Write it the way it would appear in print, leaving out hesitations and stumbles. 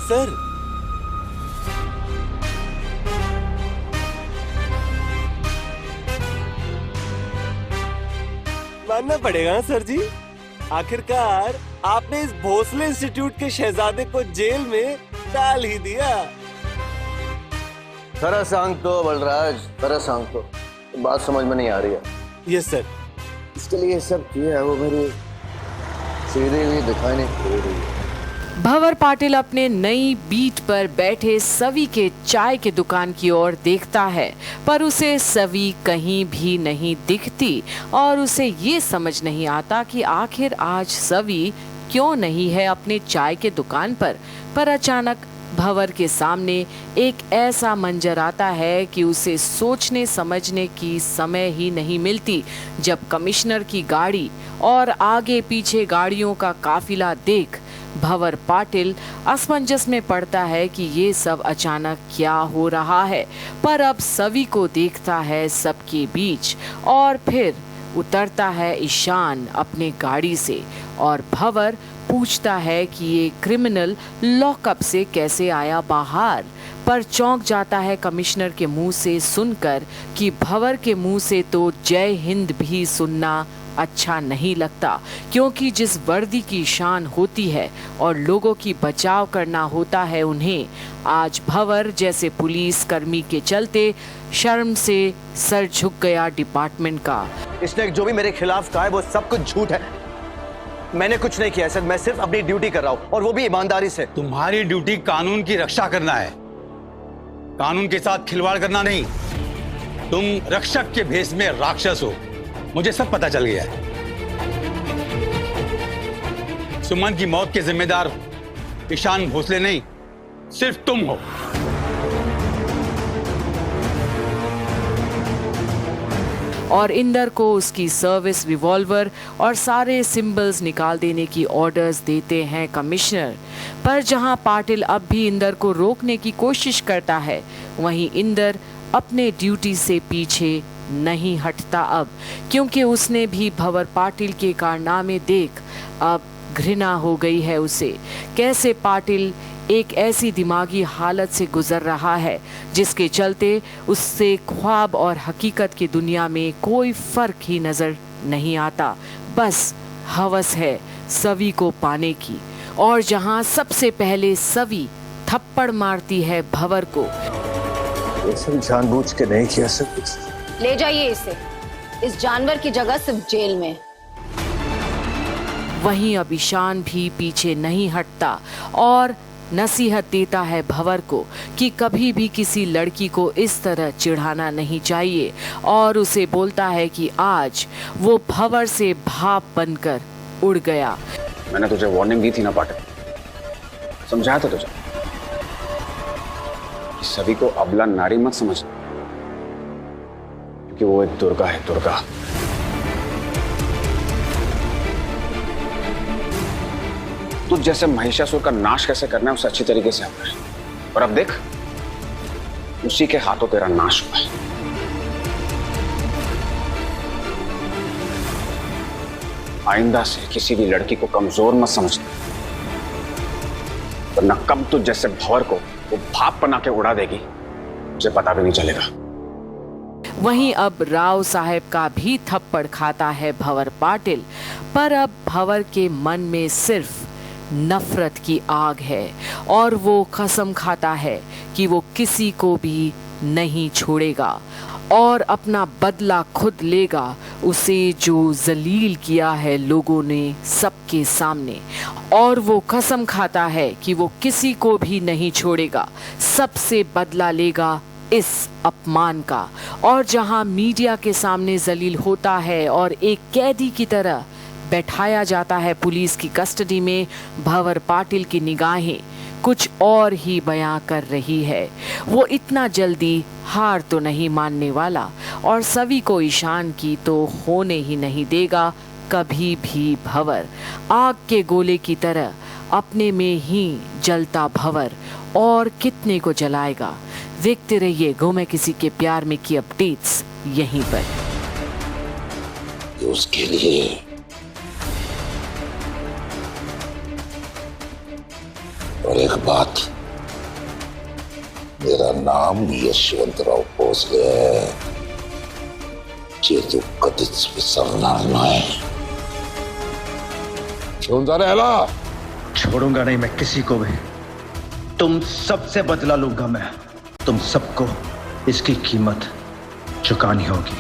Sir, मानना पड़ेगा ना सर जी, आखिरकार आपने इस भोसले इंस्टीट्यूट के शहजादे को जेल में डाल ही दिया। तरह सांग तो बलराज, तरह सांग तो बात समझ में नहीं आ रही है। Yes sir. इसके लिए सब किया है वो मेरी सीधी हुई दिखाई नहीं दे रही है। भंवर पाटिल अपने नई बीट पर बैठे सवी के चाय के दुकान की ओर देखता है, पर उसे सवी कहीं भी नहीं दिखती और उसे ये समझ नहीं आता कि आखिर आज सवी क्यों नहीं है अपने चाय के दुकान पर अचानक भंवर के सामने एक ऐसा मंजर आता है कि उसे सोचने समझने की समय ही नहीं मिलती, जब कमिश्नर की गाड़ी और आगे पीछे गाड़ियों का काफिला देख भंवर पाटिल असमंजस में पड़ता है कि ये सब अचानक क्या हो रहा है। पर अब सवी को देखता है सबके बीच और फिर उतरता है ईशान अपने गाड़ी से और भंवर पूछता है कि ये क्रिमिनल लॉकअप से कैसे आया बाहर। पर चौंक जाता है कमिश्नर के मुंह से सुनकर कि भंवर के मुंह से तो जय हिंद भी सुनना अच्छा नहीं लगता, क्योंकि जिस वर्दी की शान होती है और लोगों की बचाव करना होता है उन्हें, आज भंवर जैसे पुलिस कर्मी के चलते शर्म से सर झुक गया डिपार्टमेंट का। इसने जो भी मेरे खिलाफ कहा है वो सब कुछ झूठ है। मैंने कुछ नहीं किया सर, मैं सिर्फ अपनी ड्यूटी कर रहा हूँ और वो भी ईमानदारी से। तुम्हारी ड्यूटी कानून की रक्षा करना है, कानून के साथ खिलवाड़ करना नहीं। तुम रक्षक के भेष में राक्षस हो, मुझे सब पता चल गया है। सुमन की मौत के जिम्मेदार ईशान भोसले नहीं, सिर्फ तुम हो। और इंदर को उसकी सर्विस रिवॉल्वर और सारे सिंबल्स निकाल देने की ऑर्डर्स देते हैं कमिश्नर। पर जहां पाटिल अब भी इंदर को रोकने की कोशिश करता है, वहीं इंदर अपने ड्यूटी से पीछे नहीं हटता अब, क्योंकि उसने भी भंवर पाटिल के कारनामे देख अब घृणा हो गई है उसे। कैसे पाटिल एक ऐसी दिमागी हालत से गुजर रहा है जिसके चलते उससे ख्वाब और हकीकत की दुनिया में कोई फर्क ही नजर नहीं आता। बस हवस है सवी को पाने की, और जहां सबसे पहले सवी थप्पड़ मारती है भंवर को। ये सब जानबूझ के नहीं किया सब कुछ। ले जाइए इसे, इस जानवर की जगह सिर्फ जेल में। वहीं अब ईशान भी पीछे नहीं हटता और नसीहत देता है भंवर को कि कभी भी किसी लड़की को इस तरह चिढ़ाना नहीं चाहिए, और उसे बोलता है कि आज वो भंवर से भाप बनकर उड़ गया। मैंने तुझे वार्निंग दी थी ना पाटिल, समझाया था तुझे कि सभी को अबला नारी मत समझना, क्योंकि वो एक दुर्गा है, दुर्गा। तुझ जैसे महिषासुर का नाश कैसे करना है उसे अच्छी तरीके से आता है, और अब देख उसी के हाथों तेरा नाश हुआ है। आइंदा से किसी भी लड़की को कमजोर मत समझना, वरना कब तुझ जैसे भंवर को वो भाप बना के उड़ा देगी मुझे पता भी नहीं चलेगा। वहीं अब राव साहब का भी थप्पड़ खाता है भंवर पाटिल, पर अब भंवर के मन में सिर्फ नफरत की आग है और वो कसम खाता है कि वो किसी को भी नहीं छोड़ेगा और अपना बदला खुद लेगा, उसे जो जलील किया है लोगों ने सबके सामने। और वो कसम खाता है कि वो किसी को भी नहीं छोड़ेगा, सबसे बदला लेगा इस अपमान का। और जहां मीडिया के सामने जलील होता है और एक कैदी की तरह बैठाया जाता है पुलिस की कस्टडी में, भंवर पाटिल की निगाहें कुछ और ही बयां कर रही है। वो इतना जल्दी हार तो नहीं मानने वाला और सभी को ईशान की तो होने ही नहीं देगा कभी भी भंवर। आग के गोले की तरह अपने में ही जलता भंवर और कितने को जलाएगा। देखते रहिए गुम है किसी के प्यार में की अपडेट्स यहीं पर। उसके लिए और एक बात मेरा नाम यशवंतराव भोसले है, जे तू कधीच विसरणार नाही. घेऊन जा रे ह्याला. छोड़ूंगा नहीं मैं किसी को भी. तुम सबसे बदला लूंगा मैं. तुम सबको इसकी कीमत चुकानी होगी.